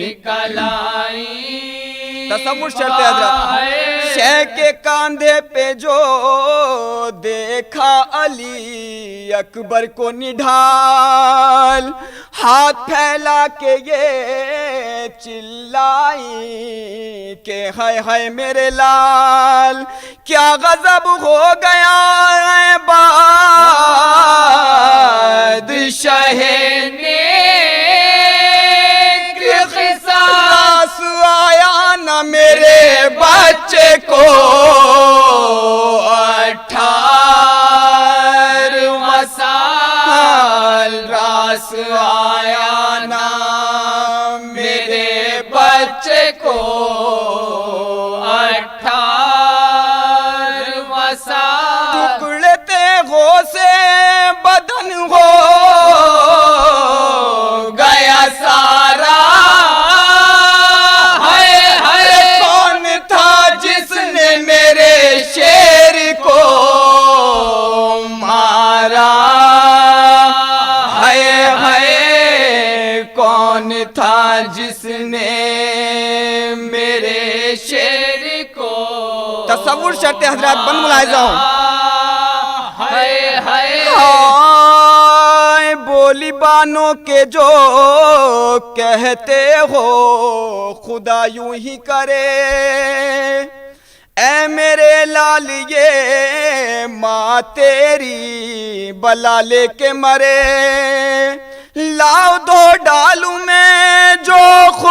نکل آئی تصور شرط حضرت شہ کے کاندھے پہ جو دیکھا علی اکبر کو نڈھال ہاتھ پھیلا کے یہ چلائی کہ ہائے ہائے میرے لال کیا غضب ہو گیا ہے بادشاہ خساس آیا نہ میرے بچے کو 18 سال راس آیا نا میرے بچے کو 18 سال ٹکڑے تے ہو سے بدن ہو گیا سارا کون تھا جس نے میرے شیر کو مارا کون تھا جس نے میرے شیر کو تصور شرط حضرات بند ملاحظہ ہوں بولی بانوں کے جو کہتے ہو خدا یوں ہی کرے اے میرے لال یہ ماں تیری بلا لے کے مرے لاؤ دو ڈالوں میں جو خون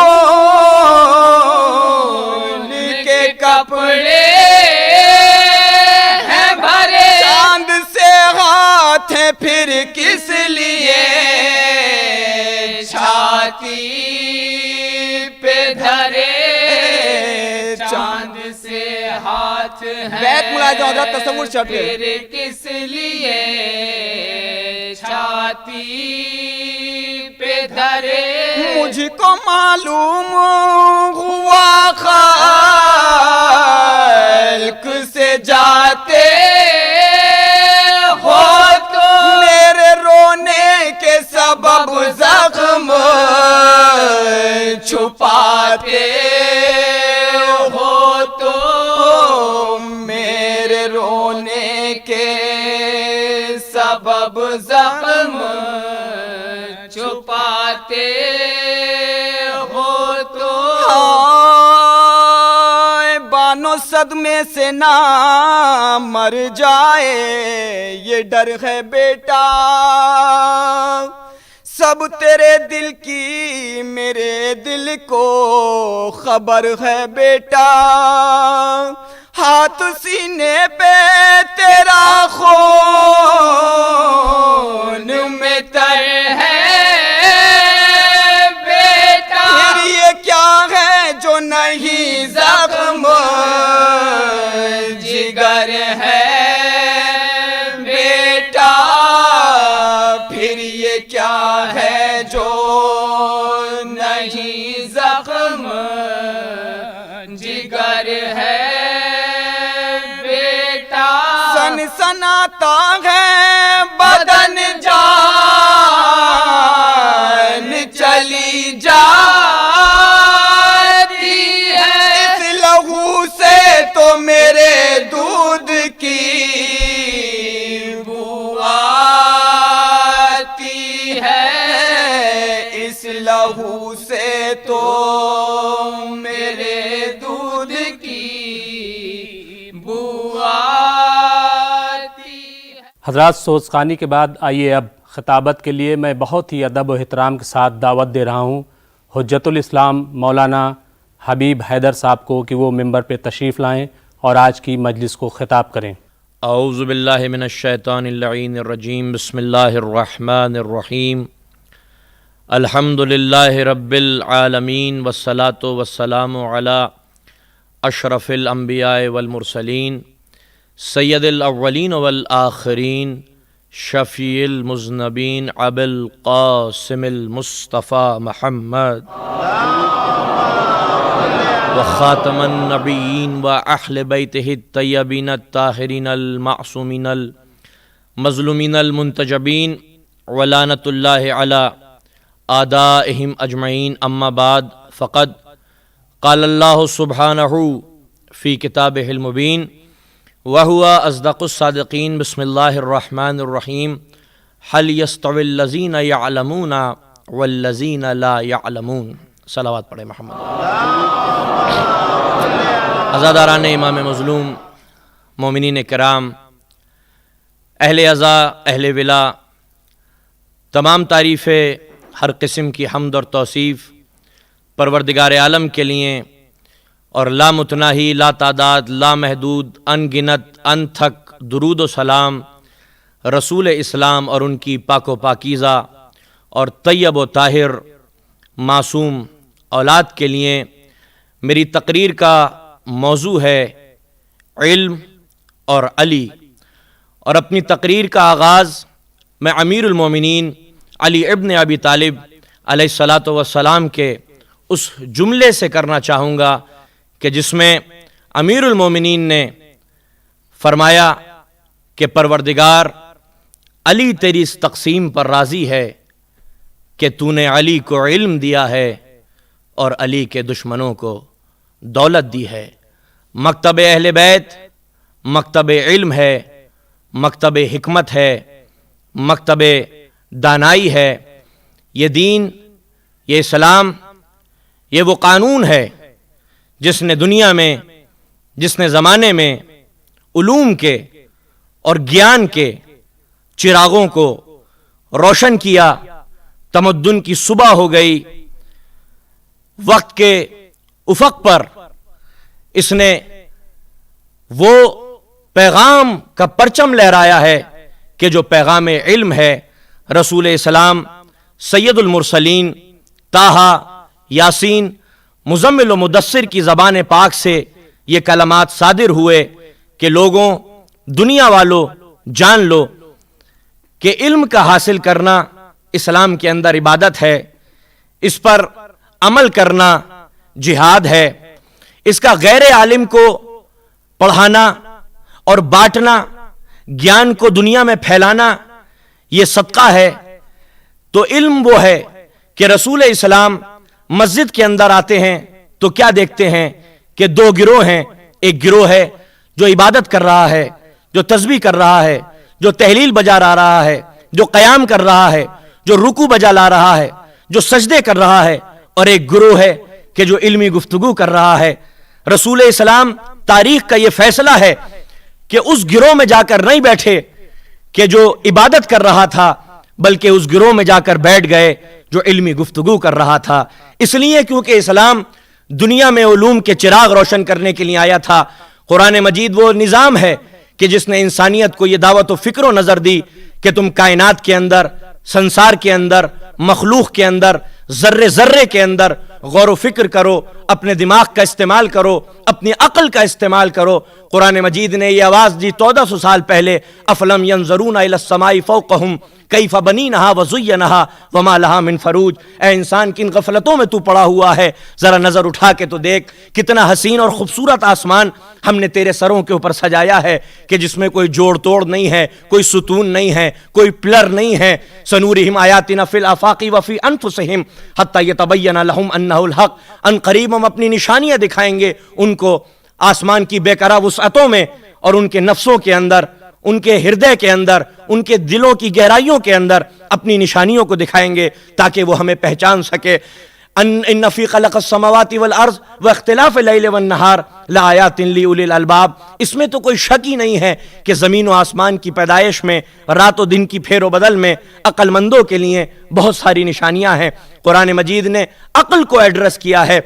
کے کپڑے ہیں بھرے چاند سے ہاتھ ہیں پھر کس لیے چھاتی پہ دھرے چاند سے ہاتھ بیت ملاحظہ حضرت تصور شرط پھر کس لیے چھاتی پہ دھرے مجھ کو معلوم ہوا خلق سے جاتے ہو تو میرے رونے کے سبب زخم چھپاتے ہو تو میرے رونے کے سبب زخم چھپاتے ہو تو بانو صدمے سے نہ مر جائے یہ ڈر ہے بیٹا سب تیرے دل کی میرے دل کو خبر ہے بیٹا ہاتھ سینے پہ تیرا خون میں تر ہے بیٹا پھر یہ کیا ہے جو نہیں زخم جگر ہے بیٹا پھر یہ کیا ہے جو نہیں زخم جگر ہے بیٹا سناتا ہے بدن جان چلی جاتی ہے اس لہو سے تو میرے دودھ کی بو آتی ہے اس لہو سے تو میرے دودھ کی بو آتی ہے حضرات سوزخانی کے بعد آئیے اب خطابت کے لیے میں بہت ہی ادب و احترام کے ساتھ دعوت دے رہا ہوں حجت الاسلام مولانا حبیب حیدر صاحب کو کہ وہ ممبر پہ تشریف لائیں اور آج کی مجلس کو خطاب کریں. اعوذ باللہ من الشیطان اللعین الرجیم بسم اللہ الرحمن الرحیم الحمد للہ رب العالمین والصلاة والسلام علی اشرف الانبیاء والمرسلین سید الاولین والآخرین شفیع المذنبین ابی القاسم المصطفیٰ محمد وخاتم النبیین واہل بیتہ الطیبین الطاہرین المعصومین المظلومین المنتجبین ولعنۃ اللہ علی اعدائہم اجمعین اما بعد فقد قال اللہ سبحانہ فی کتابہ المبین وہو اصدق الصادقین بسم اللہ الرحمن الرحیم هل يستوی الذین یعلمون والذین لا یعلمون. صلوات پڑھے محمد. عزاداران امام مظلوم، مومنین کرام، اہل عزا، اہل ولا، تمام تعریفیں، ہر قسم کی حمد اور توصیف پروردگار عالم کے لیے، اور لامتناہی، لا تعداد، لا محدود، ان گنت، ان تھک درود و سلام رسول اسلام اور ان کی پاک و پاکیزہ اور طیب و طاہر معصوم اولاد کے لیے. میری تقریر کا موضوع ہے علم اور علی، اور اپنی تقریر کا آغاز میں امیر المومنین علی ابن ابی طالب علیہ الصلاۃ والسلام کے اس جملے سے کرنا چاہوں گا کہ جس میں امیر المومنین نے فرمایا کہ پروردگار علی تیری اس تقسیم پر راضی ہے کہ تو نے علی کو علم دیا ہے اور علی کے دشمنوں کو دولت دی ہے. مکتب اہل بیت مکتب علم ہے، مکتب حکمت ہے، مکتب دانائی ہے. یہ دین، یہ اسلام، یہ وہ قانون ہے جس نے دنیا میں، جس نے زمانے میں علوم کے اور گیان کے چراغوں کو روشن کیا. تمدن کی صبح ہو گئی. وقت کے افق پر اس نے وہ پیغام کا پرچم لہرایا ہے کہ جو پیغام علم ہے. رسول اسلام سید المرسلین طٰہٰ، یاسین، مزمل و مدثر کی زبان پاک سے یہ کلمات صادر ہوئے کہ لوگوں، دنیا والوں، جان لو کہ علم کا حاصل کرنا اسلام کے اندر عبادت ہے، اس پر عمل کرنا جہاد ہے، اس کا غیر عالم کو پڑھانا اور بانٹنا، گیان کو دنیا میں پھیلانا یہ صدقہ ہے. تو علم وہ ہے کہ رسول اسلام مسجد کے اندر آتے ہیں تو کیا دیکھتے ہیں کہ دو گروہ ہیں. ایک گروہ ہے جو عبادت کر رہا ہے، جو تسبیح کر رہا ہے، جو تحلیل بجا رہا ہے، جو قیام کر رہا ہے، جو رکوع بجا لا رہا ہے، جو سجدے کر رہا ہے. اور ایک گروہ ہے کہ جو علمی گفتگو کر رہا ہے. رسول اسلام تاریخ کا یہ فیصلہ ہے کہ اس گروہ میں جا کر نہیں بیٹھے کہ جو عبادت کر رہا تھا، بلکہ اس گروہ میں جا کر بیٹھ گئے جو علمی گفتگو کر رہا تھا. اس لیے کیونکہ اسلام دنیا میں علوم کے چراغ روشن کرنے کے لیے آیا تھا. قرآن مجید وہ نظام ہے کہ جس نے انسانیت کو یہ دعوت و فکر و نظر دی کہ تم کائنات کے اندر، سنسار کے اندر، مخلوق کے اندر، ذرے ذرے کے اندر غور و فکر کرو، اپنے دماغ کا استعمال کرو، اپنی عقل کا استعمال کرو. قرآن مجید نے یہ آواز دی 1400 سال پہلے، افلم ینظرون الی السماء فوقہم کیف بنینہا وزینہا وما لہا من فروج. اے انسان، کن غفلتوں میں تو پڑا ہوا ہے، ذرا نظر اٹھا کے تو دیکھ کتنا حسین اور خوبصورت آسمان ہم نے تیرے سروں کے اوپر سجایا ہے کہ جس میں کوئی جوڑ توڑ نہیں ہے، کوئی ستون نہیں ہے، کوئی پلر نہیں ہے. سنورہم آیاتنا فی الآفاق وفی انفسہم حتی یتبین لہم انہ الحق. ان قریب ہم اپنی نشانیاں دکھائیں گے ان کو آسمان کی بے قرار وسعتوں میں، اور ان کے نفسوں کے اندر، ان کے ہردے کے اندر، ان کے دلوں کی گہرائیوں کے اندر اپنی نشانیوں کو دکھائیں گے تاکہ وہ ہمیں پہچان سکے. ان فی خلق السماوات والارض واختلاف اللیل والنہار لآیات لأولی الالباب. اس میں تو کوئی شک ہی نہیں ہے کہ زمین و آسمان کی پیدائش میں، رات و دن کی پھیر و بدل میں عقل مندوں کے لیے بہت ساری نشانیاں ہیں. قرآن مجید نے عقل کو ایڈریس کیا ہے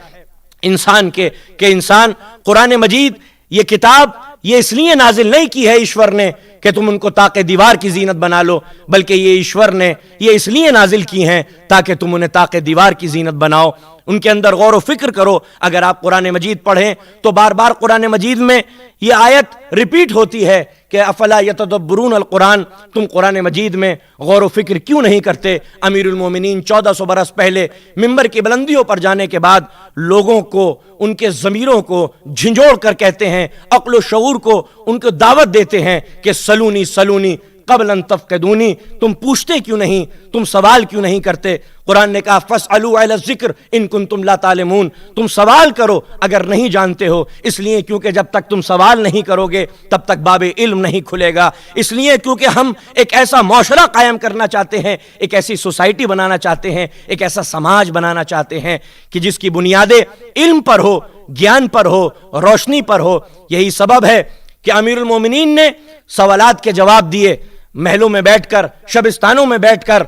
انسان کے، کہ انسان، قرآن مجید یہ کتاب یہ اس لیے نازل نہیں کی ہے ایشور نے کہ تم ان کو طاق دیوار کی زینت بنا لو، بلکہ یہ ایشور نے یہ اس لیے نازل کی ہیں تاکہ تم انہیں طاق دیوار کی زینت بناؤ، ان کے اندر غور و فکر کرو. اگر آپ قرآن مجید پڑھیں تو بار بار قرآن مجید میں یہ آیت ریپیٹ ہوتی ہے کہ افلا یتدبرون القرآن، تم قرآن مجید میں غور و فکر کیوں نہیں کرتے. امیر المومنین 1400 برس پہلے ممبر کی بلندیوں پر جانے کے بعد لوگوں کو، ان کے ضمیروں کو جھنجھوڑ کر کہتے ہیں، عقل و شعور کو ان کو دعوت دیتے ہیں کہ سلونی سلونی قبل ان تفقدونی، تم پوچھتے کیوں نہیں، تم سوال کیوں نہیں کرتے؟ قرآن نے کہا فاسألوا اہل الذکر ان کنتم لا تعلمون، تم سوال کرو اگر نہیں جانتے ہو، اس لیے کیونکہ جب تک تم سوال نہیں کرو گے تب تک باب علم نہیں کھلے گا، اس لیے کیونکہ ہم ایک ایسا معاشرہ قائم کرنا چاہتے ہیں، ایک ایسی سوسائٹی بنانا چاہتے ہیں، ایک ایسا سماج بنانا چاہتے ہیں کہ جس کی بنیادیں علم پر ہو، گیان پر ہو، روشنی پر ہو۔ یہی سبب ہے کہ امیر المومنین نے سوالات کے جواب دیے۔ محلوں میں بیٹھ کر، شبستانوں میں بیٹھ کر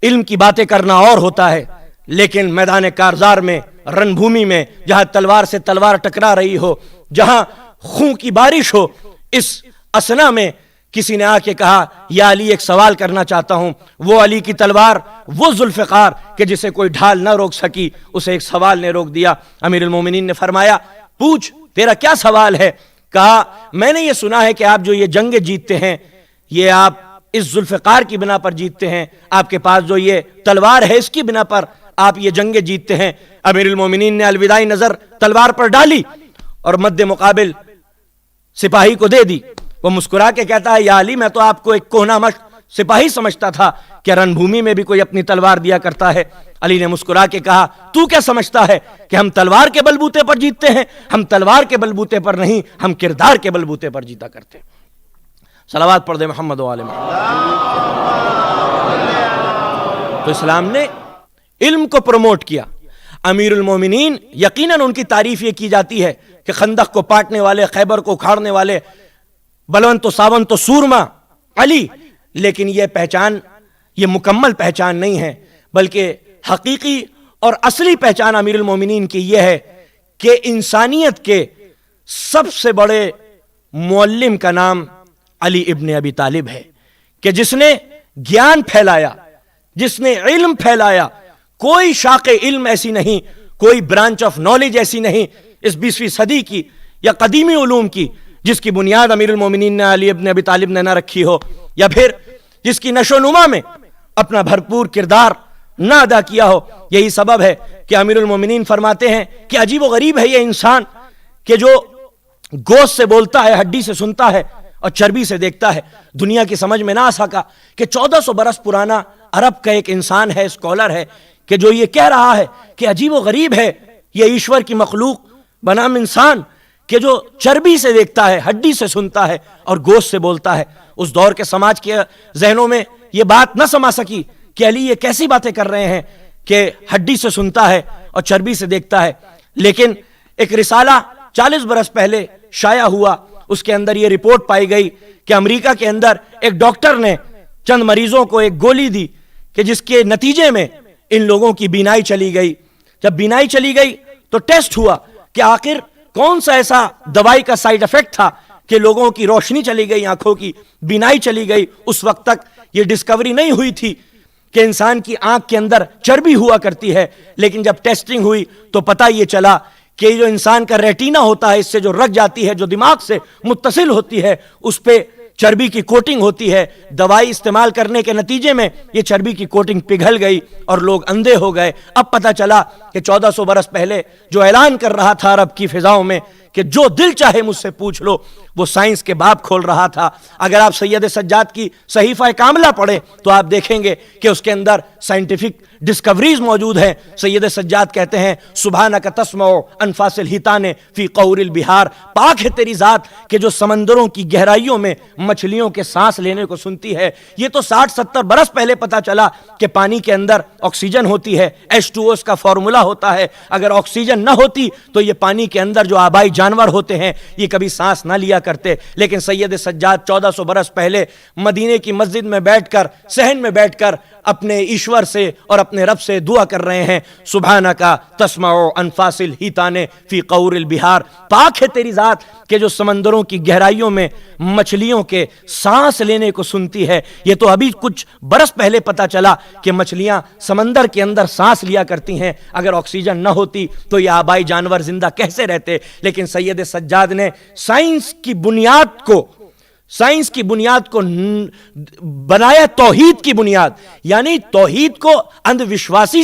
علم کی باتیں کرنا اور ہوتا ہے، لیکن میدان کارزار میں، رن بھومی میں، جہاں تلوار سے تلوار ٹکرا رہی ہو، جہاں خون کی بارش ہو، اس اسنا میں کسی نے آ کے کہا یا علی ایک سوال کرنا چاہتا ہوں، وہ علی کی تلوار، وہ ذوالفقار کہ جسے کوئی ڈھال نہ روک سکی، اسے ایک سوال نے روک دیا۔ امیر المومنین نے فرمایا پوچھ تیرا کیا سوال ہے؟ کہا میں نے یہ سنا ہے کہ آپ جو یہ جنگیں جیتتے ہیں یہ آپ اس ذوالفقار کی بنا پر جیتتے ہیں، آپ کے پاس جو یہ تلوار ہے اس کی بنا پر آپ یہ جنگیں جیتتے ہیں۔ امیر المومنین نے الوداعی نظر تلوار پر ڈالی اور مد مقابل سپاہی کو دے دی۔ وہ مسکرا کے کہتا ہے یا علی میں تو آپ کو ایک کوہنا مشق سپاہی سمجھتا تھا کہ رن بھومی میں بھی کوئی اپنی تلوار دیا کرتا ہے۔ علی نے مسکرا کے کہا تو کیا سمجھتا ہے کہ ہم تلوار کے بلبوتے پر جیتتے ہیں؟ ہم تلوار کے بلبوتے پر نہیں، ہم کردار کے بلبوتے پر جیتا کرتے ہیں۔ صلوات پڑھ دے محمد و آل محمد۔ تو اسلام نے علم کو پروموٹ کیا۔ امیر المومنین یقیناً ان کی تعریف یہ کی جاتی ہے کہ خندق کو پاٹنے والے، خیبر کو اکھاڑنے والے، بلونت و ساونت و سورما علی، لیکن یہ پہچان یہ مکمل پہچان نہیں ہے، بلکہ حقیقی اور اصلی پہچان امیر المومنین کی یہ ہے کہ انسانیت کے سب سے بڑے معلم کا نام علی ابن ابی طالب ہے، کہ جس نے گیان پھیلایا، جس نے علم پھیلایا۔ کوئی شاخ علم ایسی نہیں، کوئی برانچ آف نالج ایسی نہیں اس 20ویں صدی کی یا قدیمی علوم کی جس کی بنیاد امیر المومنین نے علی ابن ابی طالب نے نہ رکھی ہو، یا پھر جس کی نشو و نما میں اپنا بھرپور کردار نہ ادا کیا ہو۔ یہی سبب ہے کہ امیر المومنین فرماتے ہیں کہ عجیب و غریب ہے یہ انسان کہ جو گوشت سے بولتا ہے، ہڈی سے سنتا ہے اور چربی سے دیکھتا ہے۔ دنیا کی سمجھ میں نہ آ سکا کہ 1400 برس پرانا عرب کا ایک انسان ہے، اسکالر ہے، کہ جو یہ کہہ رہا ہے کہ عجیب و غریب ہے یہ ایشور کی مخلوق بنام انسان کہ جو چربی سے دیکھتا ہے، ہڈی سے سنتا ہے اور گوشت سے بولتا ہے۔ اس دور کے سماج کے ذہنوں میں یہ بات نہ سما سکی کہ علی یہ کیسی باتیں کر رہے ہیں کہ ہڈی سے سنتا ہے اور چربی سے دیکھتا ہے۔ لیکن ایک رسالہ 40 برس پہلے شائع ہوا، اس کے اندر یہ رپورٹ پائی گئی کہ امریکہ کے اندر ایک ڈاکٹر نے چند مریضوں کو ایک گولی دی کہ جس کے نتیجے میں ان لوگوں کی بینائی چلی گئی۔ جب بینائی چلی گئی تو ٹیسٹ ہوا کہ آخر کون سا ایسا دوائی کا سائیڈ افیکٹ تھا کہ لوگوں کی روشنی چلی گئی، آنکھوں کی بینائی چلی گئی۔ اس وقت تک یہ ڈسکوری نہیں ہوئی تھی کہ انسان کی آنکھ کے اندر چربی ہوا کرتی ہے، لیکن جب ٹیسٹنگ ہوئی تو پتہ یہ چلا کہ جو انسان کا ریٹینا ہوتا ہے، اس سے جو رگ جاتی ہے، جو دماغ سے متصل ہوتی ہے، اس پہ چربی کی کوٹنگ ہوتی ہے۔ دوائی استعمال کرنے کے نتیجے میں یہ چربی کی کوٹنگ پگھل گئی اور لوگ اندھے ہو گئے۔ اب پتہ چلا کہ 1400 برس پہلے جو اعلان کر رہا تھا عرب کی فضاؤں میں کہ جو دل چاہے مجھ سے پوچھ لو، وہ سائنس کے باب کھول رہا تھا۔ اگر آپ سید سجاد کی صحیفہ کاملہ پڑھیں تو آپ دیکھیں گے کہ اس کے اندر سائنٹیفک ڈسکوریز موجود ہیں۔ سید سجاد کہتے ہیں سبحانک تسمع انفاس الحیتان فی قعور البحار، پاک ہے تیری ذات کہ جو سمندروں کی گہرائیوں میں مچھلیوں کے سانس لینے کو سنتی ہے۔ یہ تو 60-70 برس پہلے پتا چلا کہ پانی کے اندر آکسیجن ہوتی ہے، H2O اس کا فارمولا ہوتا ہے۔ اگر آکسیجن نہ ہوتی تو یہ پانی کے اندر جو آبائی جانور ہوتے ہیں یہ کبھی سانس نہ لیا کرتے۔ لیکن سید سجاد 1400 برس پہلے مدینے کی مسجد میں بیٹھ کر، صحن میں بیٹھ کر اپنے ایشور سے اور اپنے رب سے دعا کر رہے ہیں سبحانک تسمع انفاس الحیتان فی قعور البحار، پاک ہے تیری ذات کہ جو سمندروں کی گہرائیوں میں مچھلیوں کے سانس لینے کو سنتی ہے۔ یہ تو ابھی کچھ برس پہلے پتا چلا کہ مچھلیاں سمندر کے اندر سانس لیا کرتی ہیں، اگر آکسیجن نہ ہوتی تو یہ آبائی جانور زندہ کیسے رہتے؟ لیکن سید سجاد نے سائنس کی بنیاد کو بنایا توحید کی بنیاد، یعنی توحید کو اندھ وشواس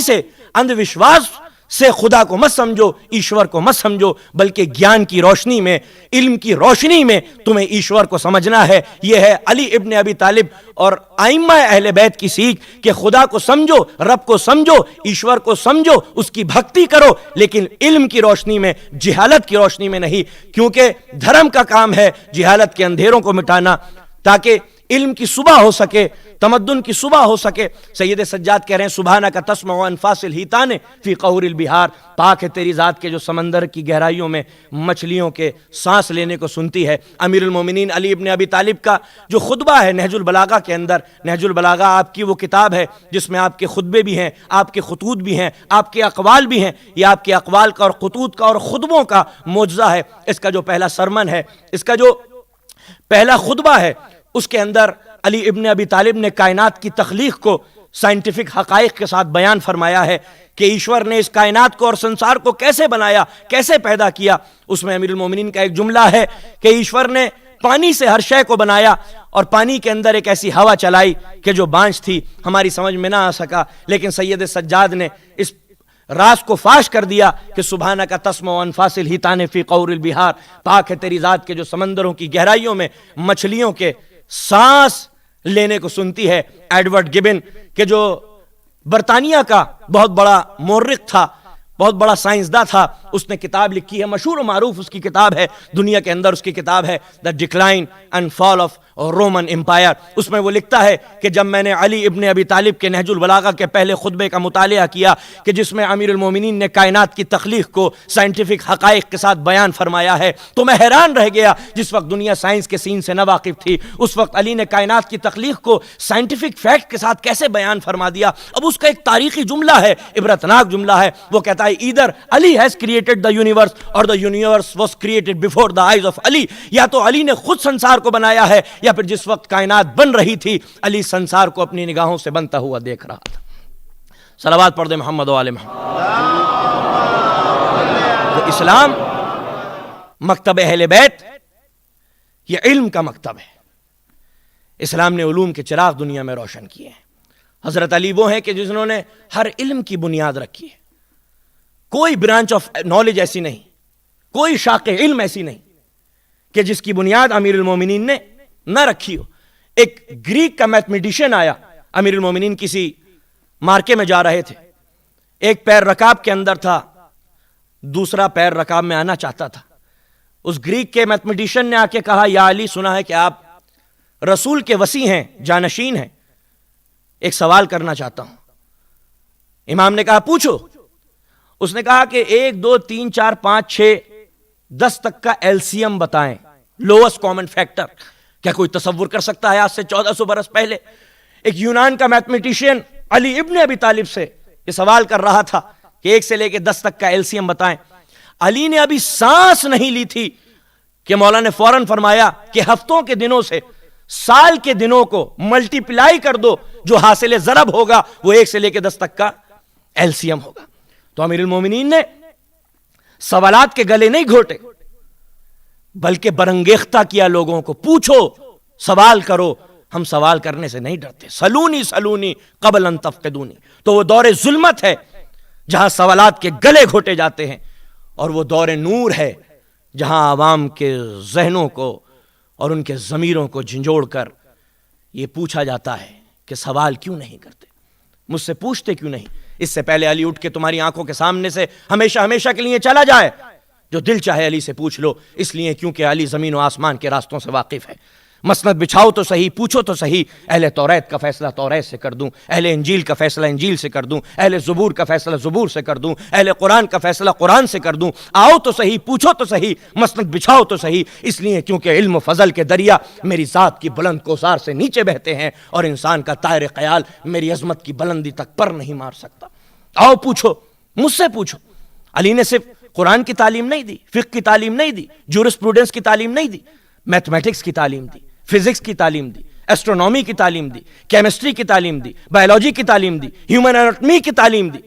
سے خدا کو مت سمجھو، ایشور کو مت سمجھو، بلکہ گیان کی روشنی میں، علم کی روشنی میں تمہیں ایشور کو سمجھنا ہے۔ یہ ہے علی ابن ابی طالب اور ائمہ اہل بیت کی سیکھ کہ خدا کو سمجھو، رب کو سمجھو، ایشور کو سمجھو، اس کی بھکتی کرو، لیکن علم کی روشنی میں، جہالت کی روشنی میں نہیں، کیونکہ دھرم کا کام ہے جہالت کے اندھیروں کو مٹانا تاکہ علم کی صبح ہو سکے، تمدن کی صبح ہو سکے۔ سید سجاد کہہ رہے ہیں سبحانک تسمع انفاس الحیتان فی قعور البحار، پاک ہے تیری ذات کے جو سمندر کی گہرائیوں میں مچھلیوں کے سانس لینے کو سنتی ہے۔ امیر المومنین علی ابن ابی طالب کا جو خطبہ ہے نہج البلاغہ کے اندر، نہج البلاغہ آپ کی وہ کتاب ہے جس میں آپ کے خطبے بھی ہیں، آپ کے خطوط بھی ہیں، آپ کے اقوال بھی ہیں، یہ آپ کے اقوال کا اور خطوط کا اور خطبوں کا معجزہ ہے۔ اس کا جو پہلا سرمن ہے، اس کا جو پہلا خطبہ ہے، اس کے اندر علی ابن ابی طالب نے کائنات کی تخلیق کو سائنٹیفک حقائق کے ساتھ بیان فرمایا ہے کہ ایشور نے اس کائنات کو اور سنسار کو کیسے بنایا، کیسے پیدا کیا۔ اس میں امیر المومنین کا ایک جملہ ہے کہ ایشور نے پانی سے ہر شے کو بنایا اور پانی کے اندر ایک ایسی ہوا چلائی کہ جو بانجھ تھی، ہماری سمجھ میں نہ آ سکا، لیکن سید سجاد نے اس راز کو فاش کر دیا کہ سبحانک تسمع انفاس الحیتان فی قعور البحار، پاک ہے تیری ذات کے جو سمندروں کی گہرائیوں میں مچھلیوں کے سانس لینے کو سنتی ہے۔ ایڈورڈ گبن کہ جو برطانیہ کا بہت بڑا مورخ تھا، بہت بڑا سائنسداں تھا، اس نے کتاب لکھی ہے، مشہور و معروف اس کی کتاب ہے، دنیا کے اندر اس کی کتاب ہے the decline and fall of Roman empire. اس میں وہ لکھتا ہے کہ جب میں نے علی ابن ابی طالب کے نہج البلاغہ کے پہلے خطبے کا مطالعہ کیا کہ جس میں امیر المومنین نے کائنات کی تخلیق کو سائنٹیفک حقائق کے ساتھ بیان فرمایا ہے، تو میں حیران رہ گیا۔ جس وقت دنیا سائنس کے سین سے نہ واقف تھی، اس وقت علی نے کائنات کی تخلیق کو سائنٹیفک فیکٹ کے ساتھ کیسے بیان فرما دیا۔ اب اس کا ایک تاریخی جملہ ہے، عبرتناک جملہ ہے، وہ کہتا ہے either Ali has created the universe اور the universe was created before the eyes of Ali, یا تو علی نے خود سنسار کو بنایا ہے یا پھر جس وقت کائنات بن رہی تھی علی سنسار کو اپنی نگاہوں سے بنتا ہوا دیکھ رہا تھا۔ صلوات پڑھ دے محمد و آل محمد۔ تو اسلام مکتب اہل بیت یہ علم کا مکتب ہے۔ اسلام نے علوم کے چراغ دنیا میں روشن کیے ہیں۔ حضرت علی وہ ہیں کہ جنہوں نے ہر علم کی بنیاد رکھی ہے۔ کوئی برانچ آف نالج ایسی نہیں، کوئی شاخ علم ایسی نہیں کہ جس کی بنیاد امیر المومنین نے نہ رکھی ہو۔ ایک گریک کا میتھمیٹیشین آیا، امیر المومنین کسی مارکے میں جا رہے تھے، ایک پیر رکاب کے اندر تھا، دوسرا پیر رکاب میں آنا چاہتا تھا۔ اس گریک کے میتھمیٹیشین نے آ کے کہا یا علی، سنا ہے کہ آپ رسول کے وصی ہیں، جانشین ہیں، ایک سوال کرنا چاہتا ہوں۔ امام نے کہا پوچھو۔ اس نے کہا کہ 1 2 3 4 5 6 10 تک کا ایلسیم بتائیں، لوئسٹ کامن فیکٹر۔ کیا کوئی تصور کر سکتا ہے آج سے 1400 برس پہلے ایک یونان کا میتھمیٹیشین علی ابن ابی طالب سے یہ سوال کر رہا تھا کہ 1 سے لے کے 10 تک کا ایلسیم بتائیں؟ علی نے ابھی سانس نہیں لی تھی کہ مولا نے فوراً فرمایا کہ ہفتوں کے دنوں سے سال کے دنوں کو ملٹی پلائی کر دو، جو حاصل ضرب ہوگا وہ 1 سے لے کے 10 تک کا ایلسیم ہوگا۔ تو امیر المومنین نے سوالات کے گلے نہیں گھوٹے، بلکہ برانگیختہ کیا لوگوں کو، پوچھو، سوال کرو، ہم سوال کرنے سے نہیں ڈرتے۔ سلونی سلونی قبل ان تفقدونی۔ تو وہ دور ظلمت ہے جہاں سوالات کے گلے گھوٹے جاتے ہیں، اور وہ دور نور ہے جہاں عوام کے ذہنوں کو اور ان کے ضمیروں کو جھنجھوڑ کر یہ پوچھا جاتا ہے کہ سوال کیوں نہیں کرتے، مجھ سے پوچھتے کیوں نہیں؟ اس سے پہلے علی اٹھ کے تمہاری آنکھوں کے سامنے سے ہمیشہ ہمیشہ کے لیے چلا جائے، جو دل چاہے علی سے پوچھ لو، اس لیے کیونکہ علی زمین و آسمان کے راستوں سے واقف ہے۔ مسند بچھاؤ تو صحیح، پوچھو تو صحیح، اہل توریت کا فیصلہ توریت سے کر دوں، اہل انجیل کا فیصلہ انجیل سے کر دوں، اہل زبور کا فیصلہ زبور سے کر دوں، اہل قرآن کا فیصلہ قرآن سے کر دوں۔ آؤ تو صحیح، پوچھو تو صحیح، مسند بچھاؤ تو صحیح، اس لیے کیونکہ علم و فضل کے دریا میری ذات کی بلند کوثار سے نیچے بہتے ہیں، اور انسان کا طائر خیال میری عظمت کی بلندی تک پر نہیں مار سکتا۔ آؤ پوچھو، مجھ سے پوچھو۔ علی نے صرف قرآن کی تعلیم نہیں دی، فقہ کی تعلیم نہیں دی، جورسپروڈنس کی تعلیم نہیں دی، میتھمیٹکس کی تعلیم دی، فزکس کی تعلیم دی، ایسٹرونومی کی تعلیم دی، کیمسٹری کی تعلیم دی، بایولوجی کی تعلیم دی، ہیومن اناٹمی کی تعلیم دی۔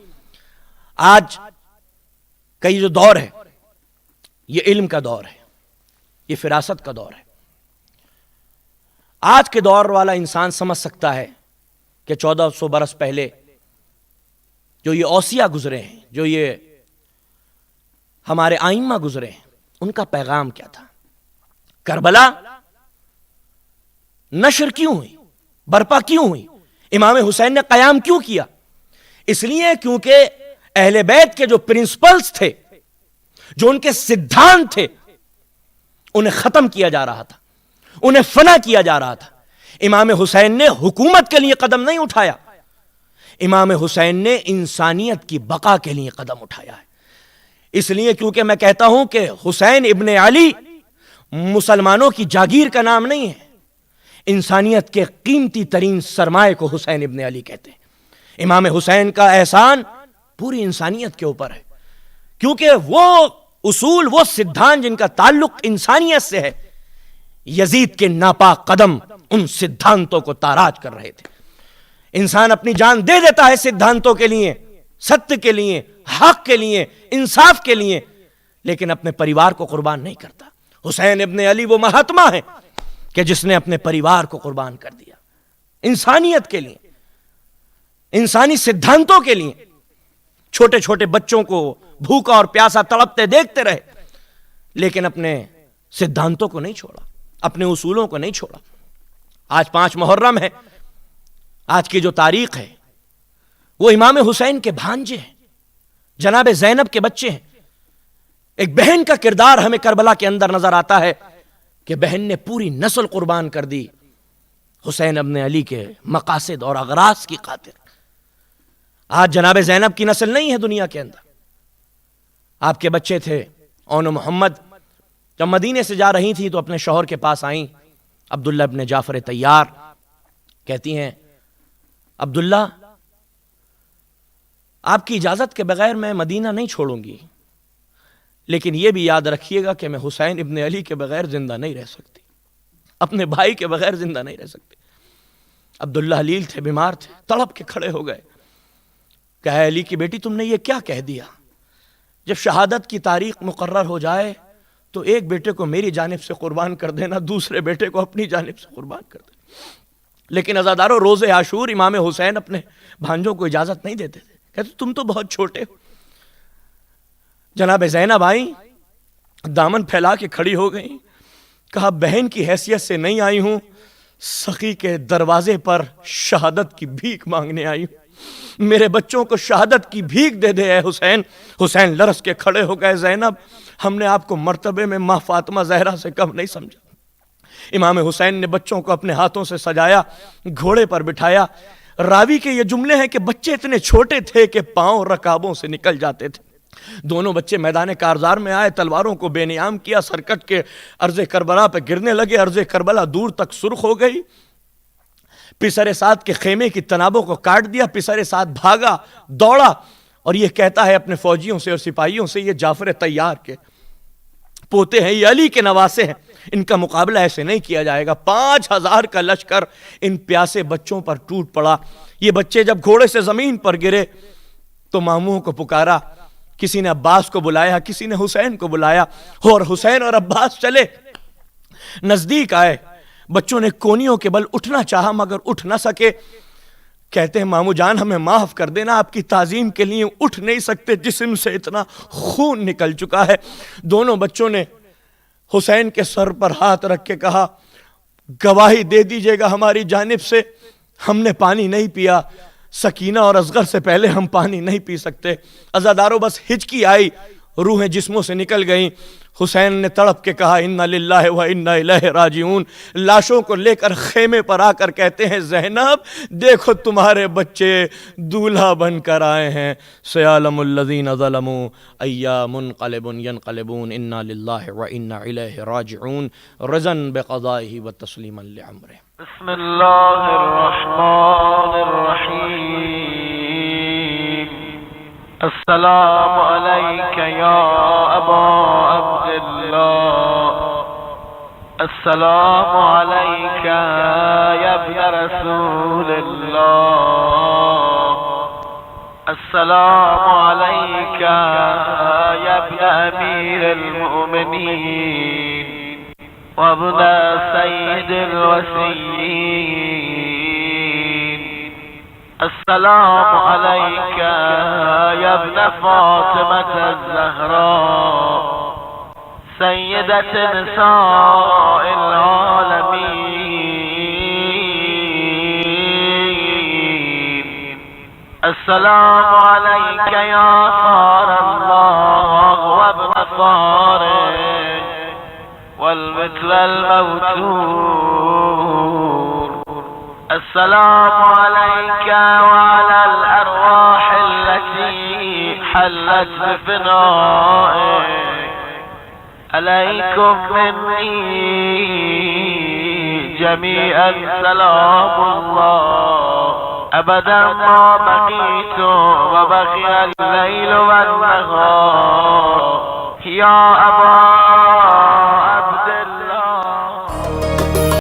آج کا یہ جو دور ہے یہ علم کا دور ہے، یہ فراست کا دور ہے۔ آج کے دور والا انسان سمجھ سکتا ہے کہ 1400 برس پہلے جو یہ اوسیا گزرے ہیں، جو یہ ہمارے آئمہ گزرے ہیں، ان کا پیغام کیا تھا؟ کربلا نشر کیوں ہوئی، برپا کیوں ہوئی، امام حسین نے قیام کیوں کیا؟ اس لیے کیونکہ اہل بیت کے جو پرنسپلز تھے، جو ان کے سدھانت تھے، انہیں ختم کیا جا رہا تھا، انہیں فنا کیا جا رہا تھا۔ امام حسین نے حکومت کے لیے قدم نہیں اٹھایا، امام حسین نے انسانیت کی بقا کے لیے قدم اٹھایا ہے۔ اس لیے کیونکہ میں کہتا ہوں کہ حسین ابن علی مسلمانوں کی جاگیر کا نام نہیں ہے، انسانیت کے قیمتی ترین سرمایہ کو حسین ابن علی کہتے ہیں۔ امام حسین کا احسان پوری انسانیت کے اوپر ہے، کیونکہ وہ اصول، وہ سدھان جن کا تعلق انسانیت سے ہے، یزید کے ناپاک قدم ان سدھانتوں کو تاراج کر رہے تھے۔ انسان اپنی جان دے دیتا ہے سدھانتوں کے لیے، ستیہ کے لیے، حق کے لیے، انصاف کے لیے، لیکن اپنے پریوار کو قربان نہیں کرتا۔ حسین ابن علی وہ مہاتما ہے کہ جس نے اپنے پریوار کو قربان کر دیا، انسانیت کے لیے، انسانی سدھانتوں کے لیے۔ چھوٹے چھوٹے بچوں کو بھوکا اور پیاسا تڑپتے دیکھتے رہے، لیکن اپنے سدھانتوں کو نہیں چھوڑا، اپنے اصولوں کو نہیں چھوڑا۔ آج 5 محرم ہے، آج کی جو تاریخ ہے وہ امام حسین کے بھانجے ہیں، جناب زینب کے بچے ہیں۔ ایک بہن کا کردار ہمیں کربلا کے اندر نظر آتا ہے کہ بہن نے پوری نسل قربان کر دی حسین ابن علی کے مقاصد اور اغراض کی خاطر۔ آج جناب زینب کی نسل نہیں ہے دنیا کے اندر۔ آپ کے بچے تھے اون محمد، جب مدینے سے جا رہی تھی تو اپنے شوہر کے پاس آئیں، عبداللہ ابن جعفر طیار، کہتی ہیں عبداللہ آپ کی اجازت کے بغیر میں مدینہ نہیں چھوڑوں گی، لیکن یہ بھی یاد رکھیے گا کہ میں حسین ابن علی کے بغیر زندہ نہیں رہ سکتی، اپنے بھائی کے بغیر زندہ نہیں رہ سکتی۔ عبداللہ حلیل تھے، بیمار تھے، تڑپ کے کھڑے ہو گئے، کہا علی کی بیٹی تم نے یہ کیا کہہ دیا؟ جب شہادت کی تاریخ مقرر ہو جائے تو ایک بیٹے کو میری جانب سے قربان کر دینا، دوسرے بیٹے کو اپنی جانب سے قربان کر دینا۔ لیکن عزادارو، روز عاشور امام حسین اپنے بھانجوں کو اجازت نہیں دیتے تھے، کہتے تم تو بہت چھوٹے ہو۔ جناب زینب آئیں، دامن پھیلا کے کھڑی ہو گئیں، کہا بہن کی حیثیت سے نہیں آئی ہوں، سخی کے دروازے پر شہادت کی بھیک مانگنے آئی ہوں، میرے بچوں کو شہادت کی بھیک دے دے اے حسین۔ حسین لرز کے کھڑے ہو گئے، زینب ہم نے آپ کو مرتبے میں ماں فاطمہ زہرا سے کم نہیں سمجھا۔ امام حسین نے بچوں کو اپنے ہاتھوں سے سجایا، گھوڑے پر بٹھایا۔ راوی کے یہ جملے ہیں کہ بچے اتنے چھوٹے تھے کہ پاؤں رکابوں سے نکل جاتے تھے۔ دونوں بچے میدان کارزار میں آئے، تلواروں کو بے نیام کیا، سرکٹ کے ارض کربلا پہ گرنے لگے، ارض کربلا دور تک سرخ ہو گئی۔ پسر سعد کے خیمے کی تنابوں کو کاٹ دیا، پسر سعد بھاگا، دوڑا، اور یہ کہتا ہے اپنے فوجیوں سے اور سپاہیوں سے یہ جعفر طیار کے پوتے ہیں، یہ علی کے نواسے ہیں، ان کا مقابلہ ایسے نہیں کیا جائے گا۔ 5000 کا لشکر ان پیاسے بچوں پر ٹوٹ پڑا۔ یہ بچے جب گھوڑے سے زمین پر گرے تو ماموں کو پکارا، کسی نے عباس کو بلایا، کسی نے حسین کو بلایا، اور حسین اور عباس چلے، نزدیک آئے۔ بچوں نے کونیوں کے بل اٹھنا چاہا مگر اٹھ نہ سکے۔ کہتے ہیں مامو جان ہمیں معاف کر دینا، آپ کی تعظیم کے لیے اٹھ نہیں سکتے، جسم سے اتنا خون نکل چکا ہے۔ دونوں بچوں نے حسین کے سر پر ہاتھ رکھ کے کہا گواہی دے دیجئے گا ہماری جانب سے، ہم نے پانی نہیں پیا، سکینہ اور اصغر سے پہلے ہم پانی نہیں پی سکتے۔ عزادارو بس ہچکی آئی، روحیں جسموں سے نکل گئیں۔ حسین نے تڑپ کے کہا انا للہ و انا الیہ راجعون۔ لاشوں کو لے کر خیمے پر آ کر کہتے ہیں زینب دیکھو تمہارے بچے دولہا بن کر آئے ہیں، سیعلم الذین ظلموا ایا منقلب ینقلبون، انا للہ و انا الیہ راجعون، رضا بقضائہ و تسلیما لعمرہ۔ بسم اللہ الرحمن الرحیم۔ السلام علیک یا ابا عبداللہ، السلام علیک یا ابن رسول اللہ، السلام علیک یا ابن امیر المؤمنین وابن سید الوسیین، السلام علیک یا ابن فاطمة الزہراء، سيدة نساء العالمين. السلام عليك يا صار الله وابن صاره والمثل الموتور. السلام عليك وعلى الأرواح التي حلت بفنائك. عليكم مني جميعا سلام الله أبدا ما بقيت وبقي الليل والنهار. يا أبا